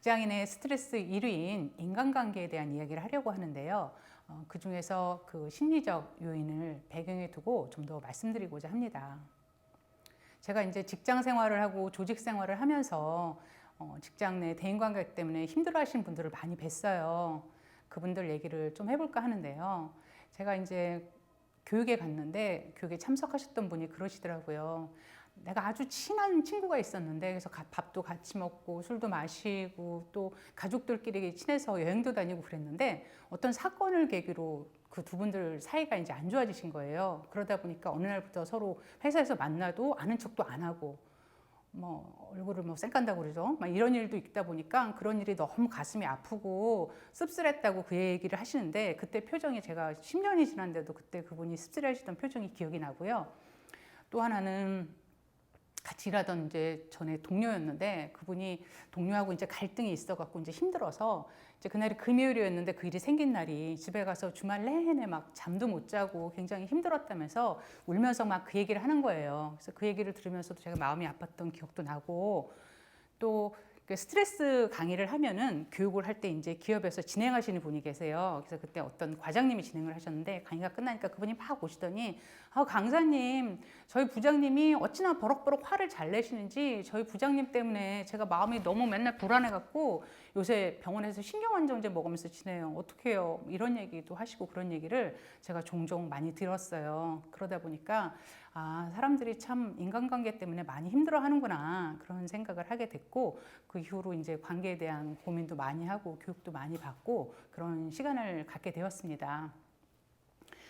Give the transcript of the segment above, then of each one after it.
직장인의 스트레스 1위인 인간관계에 대한 이야기를 하려고 하는데요. 그 중에서 그 심리적 요인을 배경에 두고 좀 더 말씀드리고자 합니다. 제가 이제 직장 생활을 하고 조직 생활을 하면서 직장 내 대인관계 때문에 힘들어하시는 분들을 많이 뵀어요. 그분들 얘기를 좀 해볼까 하는데요. 제가 이제 교육에 갔는데 교육에 참석하셨던 분이 그러시더라고요. 내가 아주 친한 친구가 있었는데 그래서 밥도 같이 먹고 술도 마시고 또 가족들끼리 친해서 여행도 다니고 그랬는데 어떤 사건을 계기로 그 두 분들 사이가 이제 안 좋아지신 거예요. 그러다 보니까 어느 날부터 서로 회사에서 만나도 아는 척도 안 하고 뭐 얼굴을 뭐 쌩깐다고 그러죠. 막 이런 일도 있다 보니까 그런 일이 너무 가슴이 아프고 씁쓸했다고 그 얘기를 하시는데 그때 표정이 제가 10년이 지났는데도 그때 그분이 씁쓸해하시던 표정이 기억이 나고요. 또 하나는 같이 일하던 이제 전에 동료였는데 그분이 동료하고 이제 갈등이 있어갖고 이제 힘들어서 이제 그날이 금요일이었는데 그 일이 생긴 날이 집에 가서 주말 내내 막 잠도 못 자고 굉장히 힘들었다면서 울면서 막 그 얘기를 하는 거예요. 그래서 그 얘기를 들으면서도 제가 마음이 아팠던 기억도 나고 또 스트레스 강의를 하면은 교육을 할 때 이제 기업에서 진행하시는 분이 계세요. 그래서 그때 어떤 과장님이 진행을 하셨는데 강의가 끝나니까 그분이 막 오시더니 강사님, 저희 부장님이 어찌나 버럭버럭 화를 잘 내시는지 저희 부장님 때문에 제가 마음이 너무 맨날 불안해갖고 요새 병원에서 신경안정제 먹으면서 지내요. 어떻게 해요? 이런 얘기도 하시고 그런 얘기를 제가 종종 많이 들었어요. 그러다 보니까 사람들이 참 인간관계 때문에 많이 힘들어 하는구나 그런 생각을 하게 됐고 그 이후로 이제 관계에 대한 고민도 많이 하고 교육도 많이 받고 그런 시간을 갖게 되었습니다.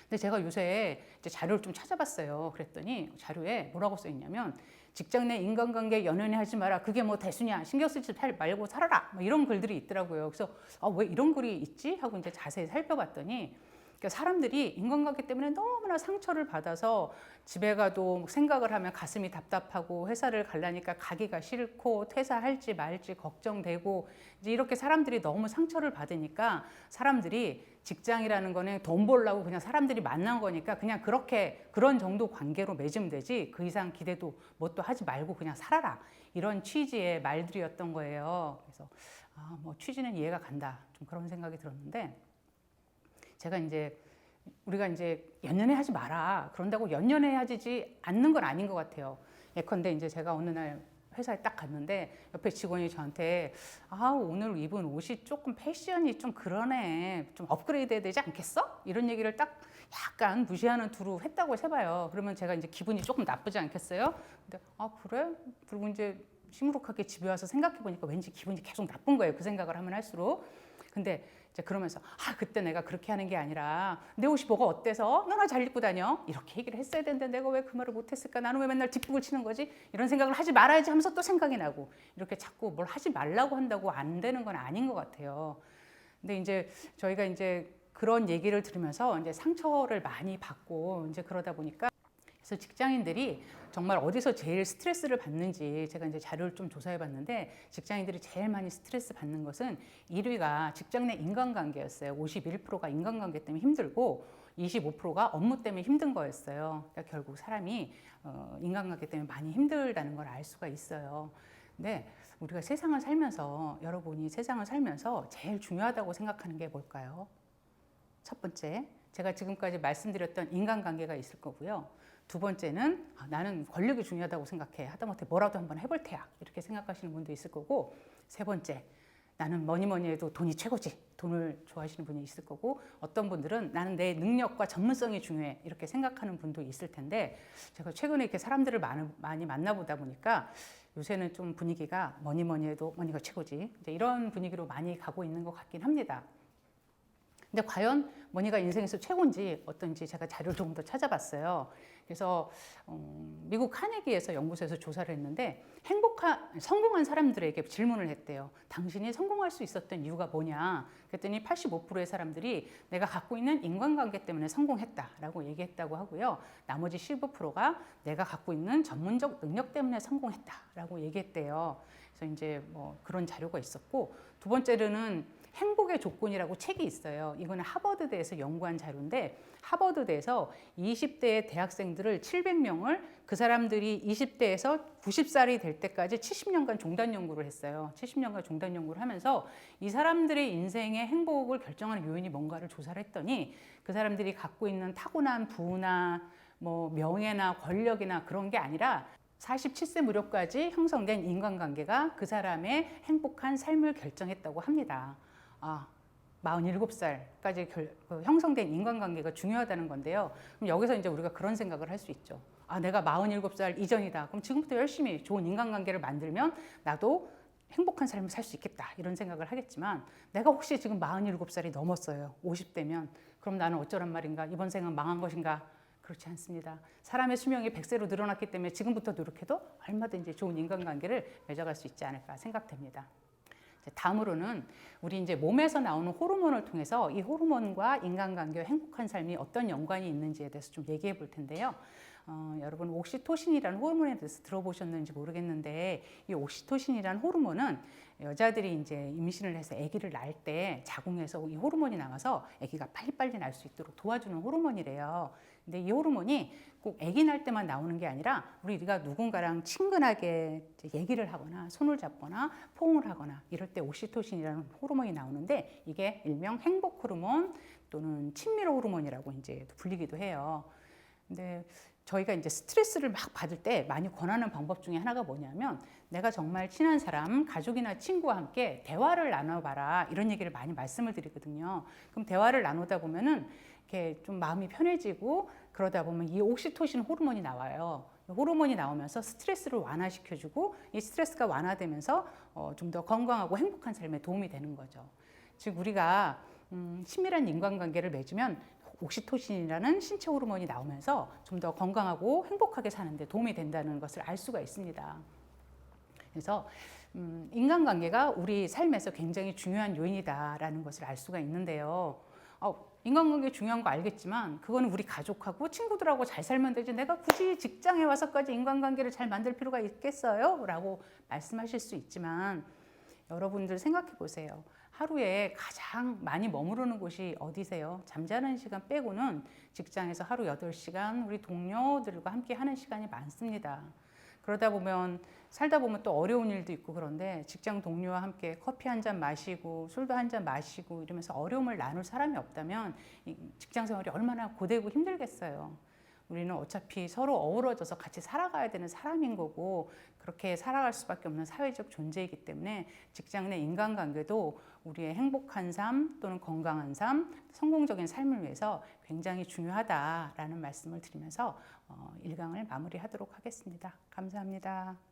근데 제가 요새 이제 자료를 좀 찾아봤어요. 그랬더니 자료에 뭐라고 써 있냐면 직장 내 인간관계 연연해 하지 마라. 그게 뭐 대수냐. 신경 쓰지 말고 살아라. 뭐 이런 글들이 있더라고요. 그래서 왜 이런 글이 있지? 하고 이제 자세히 살펴봤더니 그러니까 사람들이 인간관계 때문에 너무나 상처를 받아서 집에 가도 생각을 하면 가슴이 답답하고 회사를 가려니까 가기가 싫고 퇴사할지 말지 걱정되고 이제 이렇게 사람들이 너무 상처를 받으니까 사람들이 직장이라는 거는 돈 벌려고 그냥 사람들이 만난 거니까 그냥 그렇게 그런 정도 관계로 맺으면 되지 그 이상 기대도 뭣도 하지 말고 그냥 살아라 이런 취지의 말들이었던 거예요. 그래서 뭐 취지는 이해가 간다 좀 그런 생각이 들었는데 제가 이제 우리가 이제 연연해 하지 마라 그런다고 연연해 하지 않는 건 아닌 것 같아요. 예컨대 이제 제가 어느 날 회사에 딱 갔는데 옆에 직원이 저한테 오늘 입은 옷이 조금 패션이 좀 그러네 좀 업그레이드 해야 되지 않겠어? 이런 얘기를 딱 약간 무시하는 투로 했다고 해봐요. 그러면 제가 이제 기분이 조금 나쁘지 않겠어요? 근데 그래? 그리고 이제 시무룩하게 집에 와서 생각해 보니까 왠지 기분이 계속 나쁜 거예요. 그 생각을 하면 할수록. 근데 이제 그러면서 그때 내가 그렇게 하는 게 아니라 내 옷이 뭐가 어때서 너나 잘 입고 다녀 이렇게 얘기를 했어야 되는데 내가 왜 그 말을 못했을까 나는 왜 맨날 뒷북을 치는 거지 이런 생각을 하지 말아야지 하면서 또 생각이 나고 이렇게 자꾸 뭘 하지 말라고 한다고 안 되는 건 아닌 것 같아요. 근데 이제 저희가 이제 그런 얘기를 들으면서 이제 상처를 많이 받고 이제 그러다 보니까 그래서 직장인들이 정말 어디서 제일 스트레스를 받는지 제가 이제 자료를 좀 조사해 봤는데 직장인들이 제일 많이 스트레스 받는 것은 1위가 직장 내 인간관계였어요. 51%가 인간관계 때문에 힘들고 25%가 업무 때문에 힘든 거였어요. 그러니까 결국 사람이 인간관계 때문에 많이 힘들다는 걸 알 수가 있어요. 근데 우리가 세상을 살면서 여러분이 세상을 살면서 제일 중요하다고 생각하는 게 뭘까요? 첫 번째, 제가 지금까지 말씀드렸던 인간관계가 있을 거고요. 두 번째는 나는 권력이 중요하다고 생각해. 하다못해 뭐라도 한번 해볼 테야. 이렇게 생각하시는 분도 있을 거고 세 번째, 나는 뭐니 해도 돈이 최고지. 돈을 좋아하시는 분이 있을 거고 어떤 분들은 나는 내 능력과 전문성이 중요해. 이렇게 생각하는 분도 있을 텐데 제가 최근에 이렇게 사람들을 많이 만나보다 보니까 요새는 좀 분위기가 뭐니 해도 뭐니가 최고지. 이제 이런 분위기로 많이 가고 있는 것 같긴 합니다. 근데 과연 뭐니가 인생에서 최고인지 어떤지 제가 자료를 조금 더 찾아봤어요. 그래서 미국 카네기에서 연구소에서 조사를 했는데 성공한 사람들에게 질문을 했대요. 당신이 성공할 수 있었던 이유가 뭐냐? 그랬더니 85%의 사람들이 내가 갖고 있는 인간관계 때문에 성공했다라고 얘기했다고 하고요. 나머지 15%가 내가 갖고 있는 전문적 능력 때문에 성공했다라고 얘기했대요. 그래서 이제 뭐 그런 자료가 있었고 두 번째로는 행복의 조건이라고 책이 있어요. 이거는 하버드대에서 연구한 자료인데 하버드대에서 20대의 대학생들을 700명을 그 사람들이 20대에서 90살이 될 때까지 70년간 종단 연구를 했어요. 70년간 종단 연구를 하면서 이 사람들의 인생의 행복을 결정하는 요인이 뭔가를 조사를 했더니 그 사람들이 갖고 있는 타고난 부나 뭐 명예나 권력이나 그런 게 아니라 47세 무렵까지 형성된 인간관계가 그 사람의 행복한 삶을 결정했다고 합니다. 47살까지 형성된 인간관계가 중요하다는 건데요. 그럼 여기서 이제 우리가 그런 생각을 할 수 있죠. 내가 47살 이전이다. 그럼 지금부터 열심히 좋은 인간관계를 만들면 나도 행복한 삶을 살 수 있겠다. 이런 생각을 하겠지만 내가 혹시 지금 47살이 넘었어요. 50대면. 그럼 나는 어쩌란 말인가? 이번 생은 망한 것인가? 그렇지 않습니다. 사람의 수명이 100세로 늘어났기 때문에 지금부터 노력해도 얼마든지 좋은 인간관계를 맺어갈 수 있지 않을까 생각됩니다. 다음으로는 우리 이제 몸에서 나오는 호르몬을 통해서 이 호르몬과 인간관계와 행복한 삶이 어떤 연관이 있는지에 대해서 좀 얘기해 볼 텐데요. 여러분 옥시토신이라는 호르몬에 대해서 들어보셨는지 모르겠는데 이 옥시토신이라는 호르몬은 여자들이 이제 임신을 해서 아기를 낳을 때 자궁에서 이 호르몬이 나와서 아기가 빨리빨리 날 수 있도록 도와주는 호르몬이래요. 근데 이 호르몬이 꼭 아기 낳을 때만 나오는 게 아니라 우리가 누군가랑 친근하게 얘기를 하거나 손을 잡거나 포옹을 하거나 이럴 때 옥시토신이라는 호르몬이 나오는데 이게 일명 행복 호르몬 또는 친밀 호르몬이라고 이제 불리기도 해요. 근데 저희가 이제 스트레스를 막 받을 때 많이 권하는 방법 중에 하나가 뭐냐면 내가 정말 친한 사람, 가족이나 친구와 함께 대화를 나눠봐라 이런 얘기를 많이 말씀을 드리거든요. 그럼 대화를 나누다 보면은 이렇게 좀 마음이 편해지고 그러다 보면 이 옥시토신 호르몬이 나와요. 호르몬이 나오면서 스트레스를 완화시켜주고 이 스트레스가 완화되면서 좀 더 건강하고 행복한 삶에 도움이 되는 거죠. 즉 우리가 친밀한 인간관계를 맺으면 옥시토신이라는 신체 호르몬이 나오면서 좀 더 건강하고 행복하게 사는 데 도움이 된다는 것을 알 수가 있습니다. 그래서 인간관계가 우리 삶에서 굉장히 중요한 요인이다라는 것을 알 수가 있는데요. 인간관계 중요한 거 알겠지만 그거는 우리 가족하고 친구들하고 잘 살면 되지 내가 굳이 직장에 와서까지 인간관계를 잘 만들 필요가 있겠어요? 라고 말씀하실 수 있지만 여러분들 생각해 보세요. 하루에 가장 많이 머무르는 곳이 어디세요? 잠자는 시간 빼고는 직장에서 하루 8시간 우리 동료들과 함께 하는 시간이 많습니다. 그러다 보면 살다 보면 또 어려운 일도 있고 그런데 직장 동료와 함께 커피 한 잔 마시고 술도 한 잔 마시고 이러면서 어려움을 나눌 사람이 없다면 이 직장 생활이 얼마나 고되고 힘들겠어요. 우리는 어차피 서로 어우러져서 같이 살아가야 되는 사람인 거고 그렇게 살아갈 수밖에 없는 사회적 존재이기 때문에 직장 내 인간관계도 우리의 행복한 삶 또는 건강한 삶, 성공적인 삶을 위해서 굉장히 중요하다라는 말씀을 드리면서 1강을 마무리하도록 하겠습니다. 감사합니다.